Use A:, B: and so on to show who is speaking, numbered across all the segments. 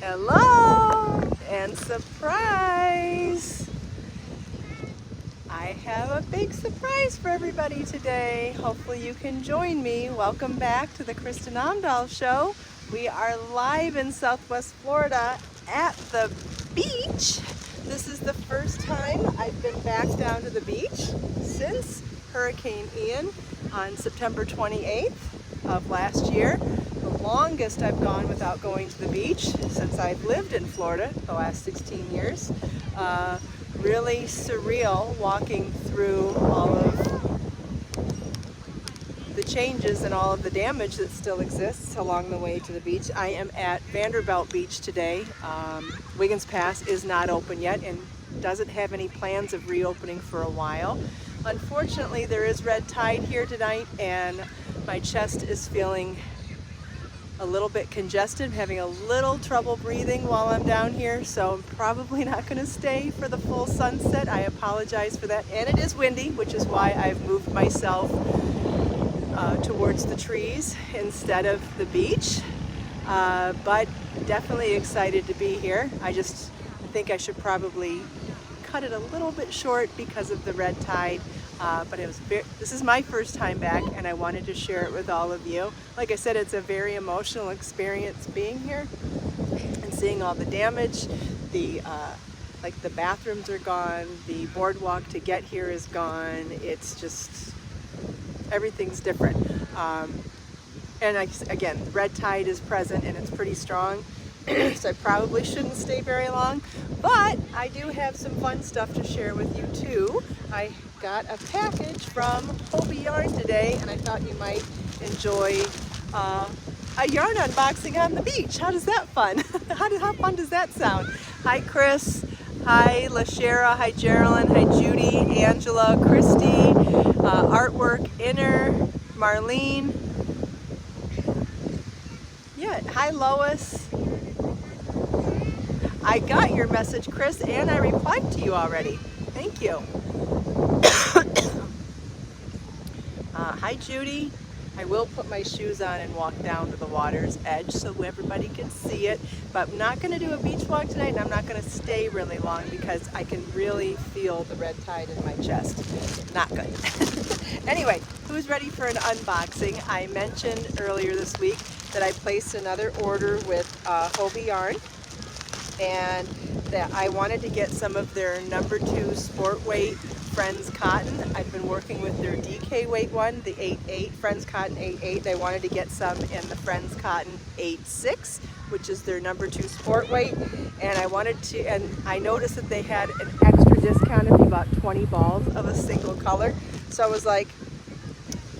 A: Hello! And surprise! I have a big surprise for everybody today. Hopefully you can join me. Welcome back to the Kristin Omdahl Show. We are live in Southwest Florida at the beach. This is the first time I've been back down to the beach since Hurricane Ian on September 28th of last year. The longest I've gone without going to the beach since I've lived in Florida the last 16 years. Really surreal walking through all of the changes and all of the damage that still exists along the way to the beach. I am at Vanderbilt Beach today. Wiggins Pass is not open yet and doesn't have any plans of reopening for a while. Unfortunately, there is red tide here tonight and my chest is feeling a little bit congested, having a little trouble breathing while I'm down here, so I'm probably not going to stay for the full sunset. I apologize for that. And it is windy, which is why I've moved myself towards the trees instead of the beach. But definitely excited to be here. I think I should probably cut it a little bit short because of the red tide. But this is my first time back and I wanted to share it with all of you. Like I said, it's a very emotional experience being here and seeing all the damage. Like the bathrooms are gone, the boardwalk to get here is gone. It's just, everything's different. And again, red tide is present and it's pretty strong. So I probably shouldn't stay very long, but I do have some fun stuff to share with you too. I got a package from Hobie Yarn today and I thought you might enjoy a yarn unboxing on the beach. How does that fun? How fun does that sound? Hi Chris, hi LaShara, hi Geraldine, hi Judy, Angela, Christy, Artwork, Inner, Marlene. Yeah, hi Lois. I got your message, Chris, and I replied to you already. Thank you. Hi, Judy. I will put my shoes on and walk down to the water's edge so everybody can see it. But I'm not going to do a beach walk tonight, and I'm not going to stay really long because I can really feel the red tide in my chest. Not good. Anyway, who's ready for an unboxing? I mentioned earlier this week that I placed another order with Hobie Yarn, and that I wanted to get some of their #2 sport weight Friends Cotton. I've been working with their DK weight one, the 8.8, Friends Cotton 8.8. I wanted to get some in the Friends Cotton 8.6, which is their #2 sport weight. And I noticed that they had an extra discount if you bought 20 balls of a single color. So I was like,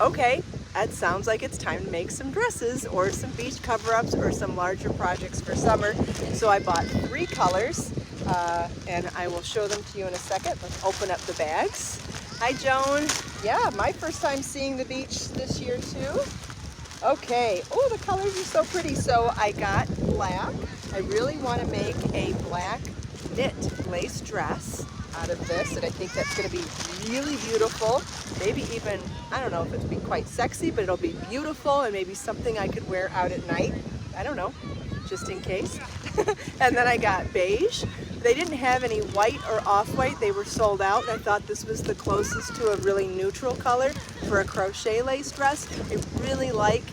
A: okay, that sounds like it's time to make some dresses or some beach cover-ups or some larger projects for summer. So I bought 3 colors and I will show them to you in a second. Let's open up the bags. Hi Joan. Yeah, my first time seeing the beach this year too. Okay, oh, the colors are so pretty. So I got black. I really want to make a black knit lace dress out of this, and I think that's going to be really beautiful. Maybe even, I don't know if it'll be quite sexy, but it'll be beautiful and maybe something I could wear out at night. I don't know, just in case. And then I got beige. They didn't have any white or off-white. They were sold out, and I thought this was the closest to a really neutral color for a crochet lace dress. I really like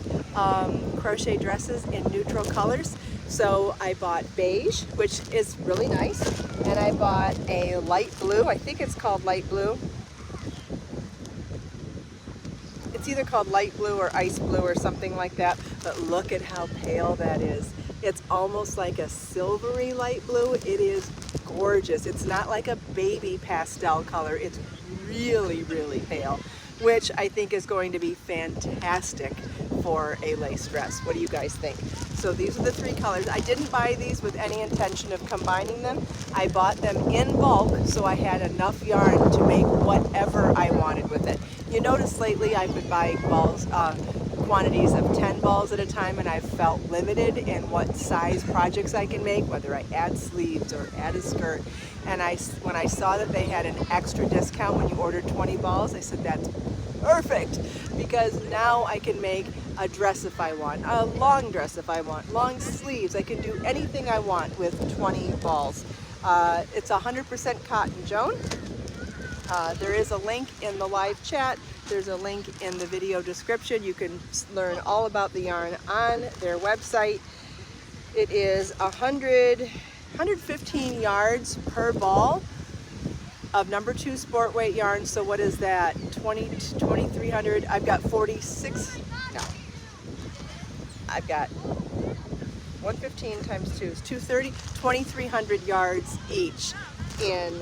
A: crochet dresses in neutral colors. So I bought beige, which is really nice, and I bought a light blue. I think it's called light blue. It's either called light blue or ice blue or something like that, but look at how pale that is. It's almost like a silvery light blue. It is gorgeous. It's not like a baby pastel color. It's really, really pale, which I think is going to be fantastic for a lace dress. What do you guys think? So these are the 3 colors. I didn't buy these with any intention of combining them. I bought them in bulk, so I had enough yarn to make whatever I wanted with it. You notice lately I've been buying balls, quantities of 10 balls at a time, and I've felt limited in what size projects I can make, whether I add sleeves or add a skirt. And when I saw that they had an extra discount when you ordered 20 balls, I said that's perfect, because now I can make a dress if I want, a long dress if I want, long sleeves. I can do anything I want with 20 balls. It's 100% cotton, Joan. There is a link in the live chat. There's a link in the video description. You can learn all about the yarn on their website. It is 115 yards per ball of number 2 sport weight yarn. So what is that? 2,300. I've got 46. No. I've got 115 times 2 is 230. 2,300 yards each in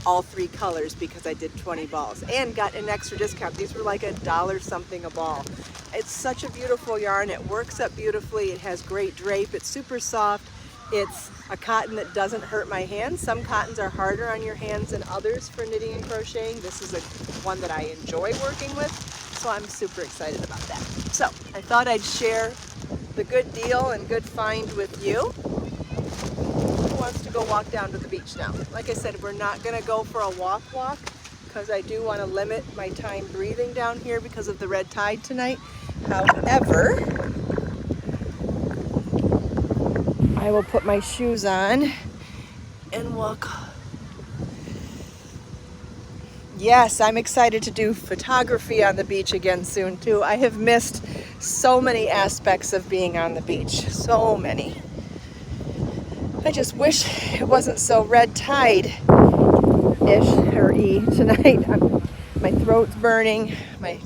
A: all 3 colors because I did 20 balls and got an extra discount. These were like $1 something a ball. It's such a beautiful yarn. It works up beautifully. It has great drape. It's super soft. It's a cotton that doesn't hurt my hands. Some cottons are harder on your hands than others for knitting and crocheting. This is one that I enjoy working with, so I'm super excited about that. So I thought I'd share the good deal and good find with you. Who wants to go walk down to the beach now? Like I said, we're not going to go for a walk because I do want to limit my time breathing down here because of the red tide tonight. However, I will put my shoes on and walk. Yes, I'm excited to do photography on the beach again soon too. I have missed so many aspects of being on the beach. So many. I just wish it wasn't so red tide-ish or tonight. My throat's burning. My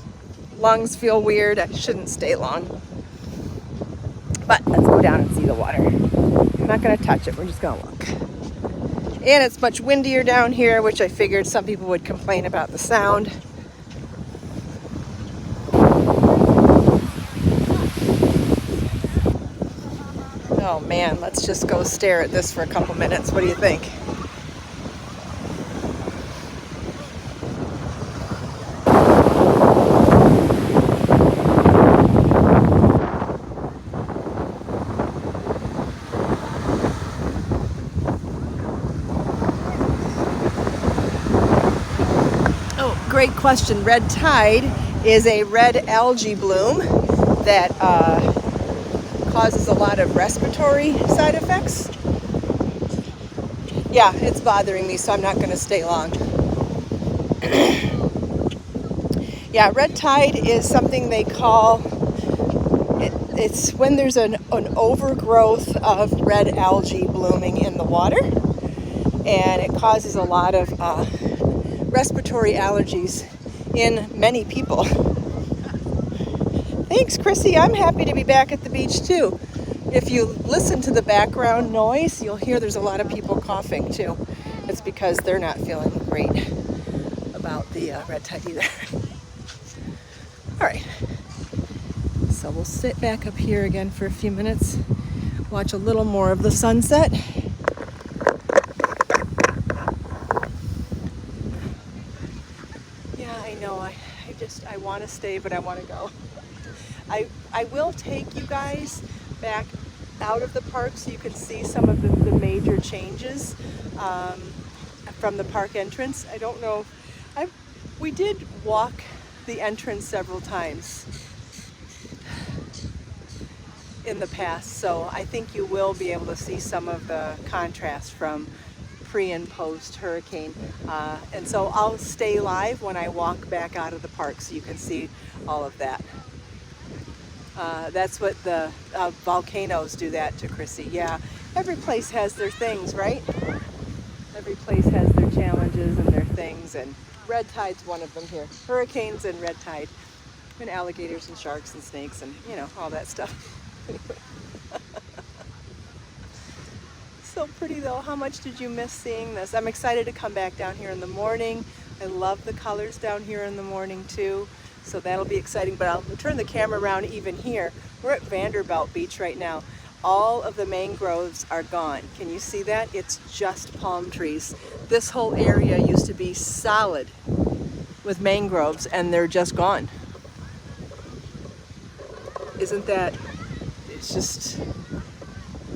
A: lungs feel weird. I shouldn't stay long. But let's go down and see the water. I'm not going to touch it. We're just going to look. And it's much windier down here, which I figured some people would complain about the sound. Oh man, let's just go stare at this for a couple minutes. What do you think? Great question. Red tide is a red algae bloom that causes a lot of respiratory side effects. Yeah, it's bothering me, so I'm not going to stay long. Yeah, red tide is something they call, it's when there's an overgrowth of red algae blooming in the water, and it causes a lot of respiratory allergies in many people. Thanks, Chrissy. I'm happy to be back at the beach too. If you listen to the background noise, you'll hear there's a lot of people coughing too. It's because they're not feeling great about the red tide either. All right, so we'll sit back up here again for a few minutes, watch a little more of the sunset. I want to stay, but I want to go. I will take you guys back out of the park so you can see some of the major changes from the park entrance. I don't know. We did walk the entrance several times in the past, so I think you will be able to see some of the contrast from pre and post hurricane, and so I'll stay live when I walk back out of the park so you can see all of that. That's what the volcanoes do that to Chrissy. Yeah, every place has their things, right? Every place has their challenges and their things, and red tide's one of them here. Hurricanes and red tide, and alligators and sharks and snakes and, you know, all that stuff. So pretty though. How much did you miss seeing this? I'm excited to come back down here in the morning. I love the colors down here in the morning too, so that'll be exciting. But I'll turn the camera around even here. We're at Vanderbilt Beach right now. All of the mangroves are gone. Can you see that? It's just palm trees. This whole area used to be solid with mangroves and they're just gone. Isn't that,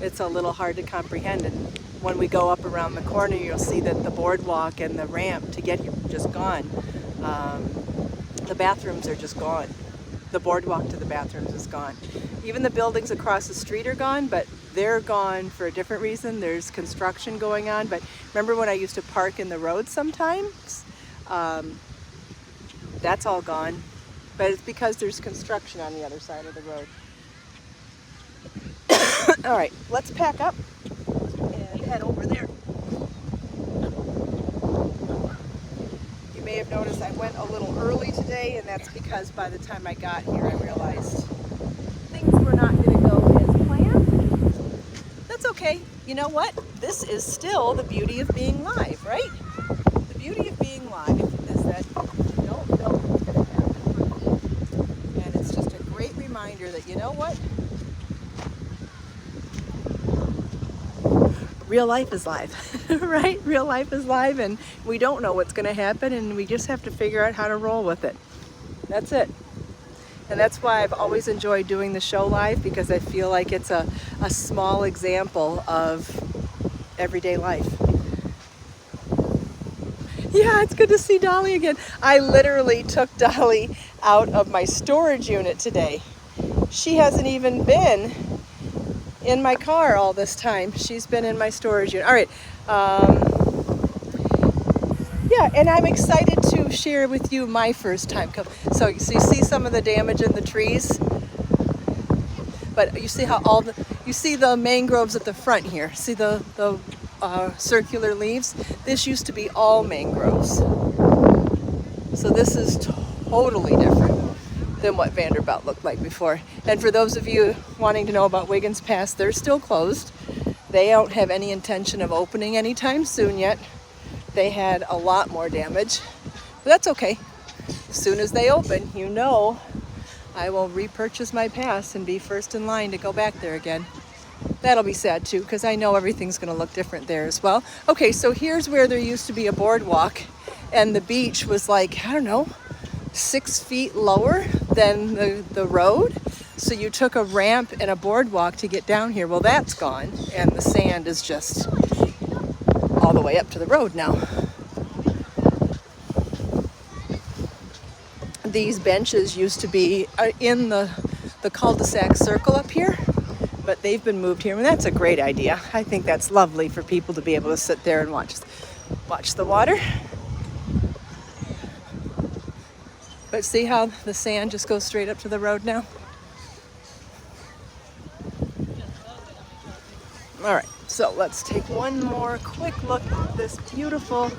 A: it's a little hard to comprehend. And when we go up around the corner, you'll see that the boardwalk and the ramp to get here are just gone. The bathrooms are just gone. The boardwalk to the bathrooms is gone. Even the buildings across the street are gone, but they're gone for a different reason. There's construction going on. But remember when I used to park in the road sometimes? That's all gone. But it's because there's construction on the other side of the road. All right, let's pack up and head over there. You may have noticed I went a little early today, and that's because by the time I got here I realized things were not going to go as planned. That's okay. You know what? This is still the beauty of being live, right? The beauty of being live is that you don't know what's going to happen. And it's just a great reminder that, you know what? Real life is live, right? Real life is live, and we don't know what's going to happen, and we just have to figure out how to roll with it. That's it. And that's why I've always enjoyed doing the show live, because I feel like it's a small example of everyday life. Yeah, it's good to see Dolly again. I literally took Dolly out of my storage unit today. She hasn't even been in my car all this time. She's been in my storage unit. All right. Yeah, and I'm excited to share with you my first time. So you see some of the damage in the trees, but you see how you see the mangroves at the front here. See the circular leaves? This used to be all mangroves. So this is totally different than what Vanderbilt looked like before. And for those of you wanting to know about Wiggins Pass, they're still closed. They don't have any intention of opening anytime soon yet. They had a lot more damage, but that's okay. As soon as they open, you know, I will repurchase my pass and be first in line to go back there again. That'll be sad too, because I know everything's going to look different there as well. Okay, so here's where there used to be a boardwalk, and the beach was like, I don't know, 6 feet lower than the road. So you took a ramp and a boardwalk to get down here. Well, that's gone, and the sand is just all the way up to the road now. These benches used to be in the cul-de-sac circle up here, but they've been moved here, and that's a great idea. I think that's lovely for people to be able to sit there and watch the water. But see how the sand just goes straight up to the road now? All right, so let's take one more quick look at this beautiful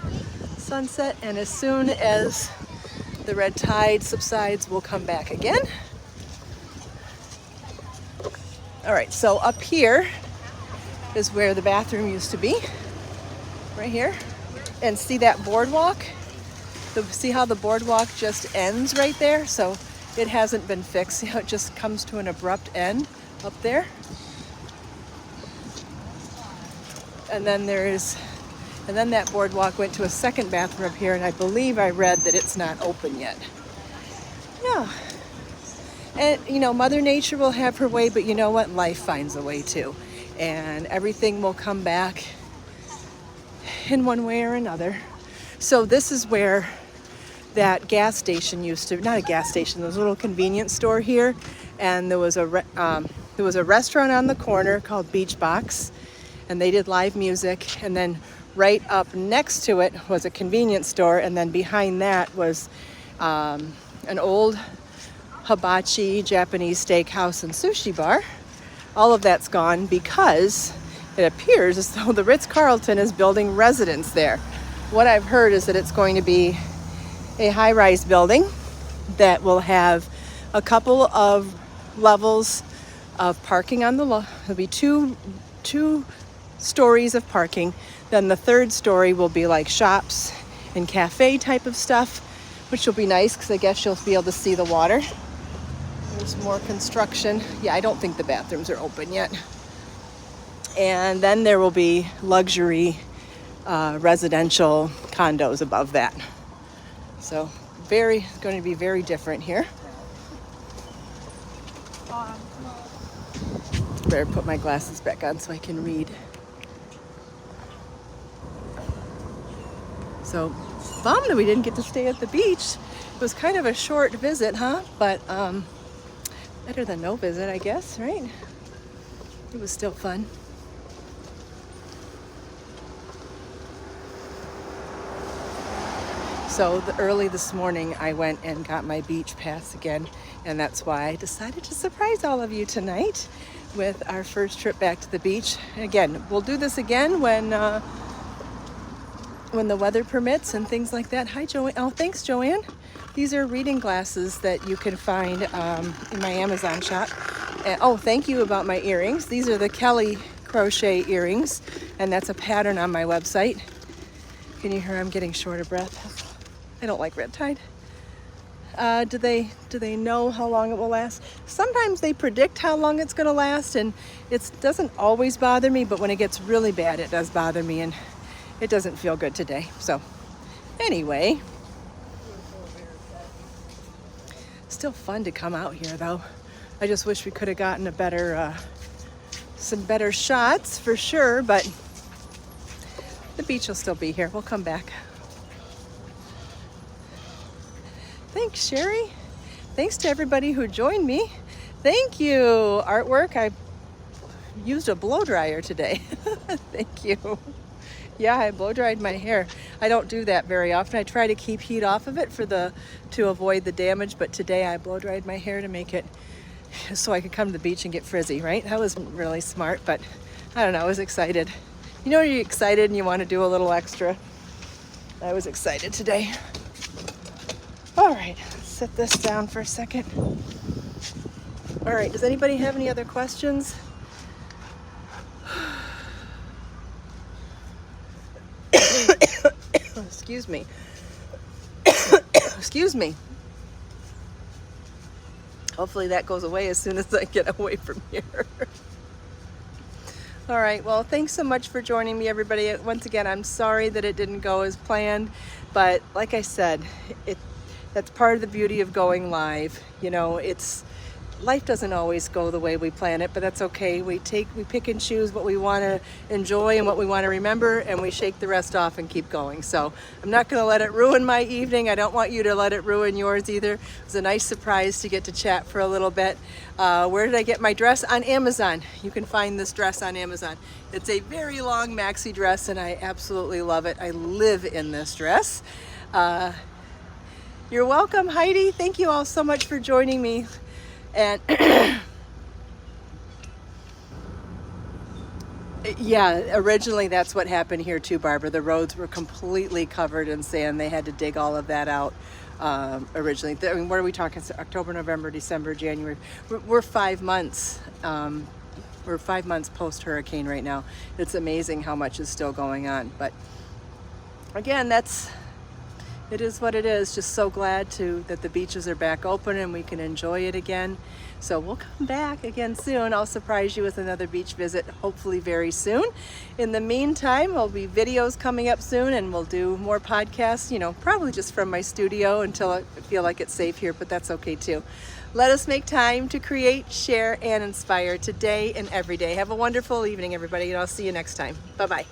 A: sunset, and as soon as the red tide subsides, we'll come back again. All right, so up here is where the bathroom used to be, right here. And see that boardwalk? See how the boardwalk just ends right there? So it hasn't been fixed. See how it just comes to an abrupt end up there? And then that boardwalk went to a second bathroom up here, and I believe I read that it's not open yet. Yeah. And, you know, Mother Nature will have her way, but you know what? Life finds a way too. And everything will come back in one way or another. So this is where that gas station used to, not a gas station, there was a little convenience store here, and there was a restaurant on the corner called Beach Box, and they did live music, and then right up next to it was a convenience store, and then behind that was an old hibachi Japanese steakhouse and sushi bar. All of that's gone because it appears as though the Ritz-Carlton is building residence there. What I've heard is that it's going to be a high-rise building that will have a couple of levels of parking on the there'll be two stories of parking. Then the third story will be like shops and cafe type of stuff, which will be nice because I guess you'll be able to see the water. There's more construction. Yeah, I don't think the bathrooms are open yet. And then there will be luxury residential condos above that. So going to be very different here. Better put my glasses back on so I can read. So bummed that we didn't get to stay at the beach. It was kind of a short visit, huh? But better than no visit, I guess, right? It was still fun. So early this morning, I went and got my beach pass again, and that's why I decided to surprise all of you tonight with our first trip back to the beach. Again, we'll do this again when the weather permits and things like that. Hi, Joanne. Oh, thanks, Joanne. These are reading glasses that you can find in my Amazon shop. And, oh, thank you about my earrings. These are the Kelly crochet earrings, and that's a pattern on my website. Can you hear I'm getting short of breath? I don't like red tide. Do they know how long it will last? Sometimes they predict how long it's going to last, and it doesn't always bother me, but when it gets really bad, it does bother me, and it doesn't feel good today. So anyway, still fun to come out here though. I just wish we could have gotten a better, some better shots for sure, but the beach will still be here. We'll come back. Thanks, Sherry. Thanks to everybody who joined me. Thank you. Artwork, I used a blow dryer today. Thank you. Yeah, I blow dried my hair. I don't do that very often. I try to keep heat off of it to avoid the damage, but today I blow dried my hair to make it so I could come to the beach and get frizzy, right? That was really smart, but I don't know, I was excited. You know, you're excited and you want to do a little extra. I was excited today. All right, set this down for a second. All right, does anybody have any other questions? Excuse me. Excuse me. Hopefully that goes away as soon as I get away from here. All right, well, thanks so much for joining me, everybody. Once again, I'm sorry that it didn't go as planned, but like I said, that's part of the beauty of going live. You know, life doesn't always go the way we plan it, but that's okay. We pick and choose what we want to enjoy and what we want to remember, and we shake the rest off and keep going. So I'm not going to let it ruin my evening. I don't want you to let it ruin yours either. It was a nice surprise to get to chat for a little bit. Where did I get my dress? On Amazon. You can find this dress on Amazon. It's a very long maxi dress, and I absolutely love it. I live in this dress. You're welcome, Heidi. Thank you all so much for joining me. And yeah, originally that's what happened here too, Barbara. The roads were completely covered in sand. They had to dig all of that out originally. I mean, what are we talking? October, November, December, January. We're 5 months. We're 5 months post-hurricane right now. It's amazing how much is still going on. But again, it is what it is. Just so glad that the beaches are back open and we can enjoy it again. So we'll come back again soon. I'll surprise you with another beach visit, hopefully very soon. In the meantime, there'll be videos coming up soon, and we'll do more podcasts, you know, probably just from my studio until I feel like it's safe here, but that's okay too. Let us make time to create, share, and inspire today and every day. Have a wonderful evening, everybody, and I'll see you next time. Bye-bye.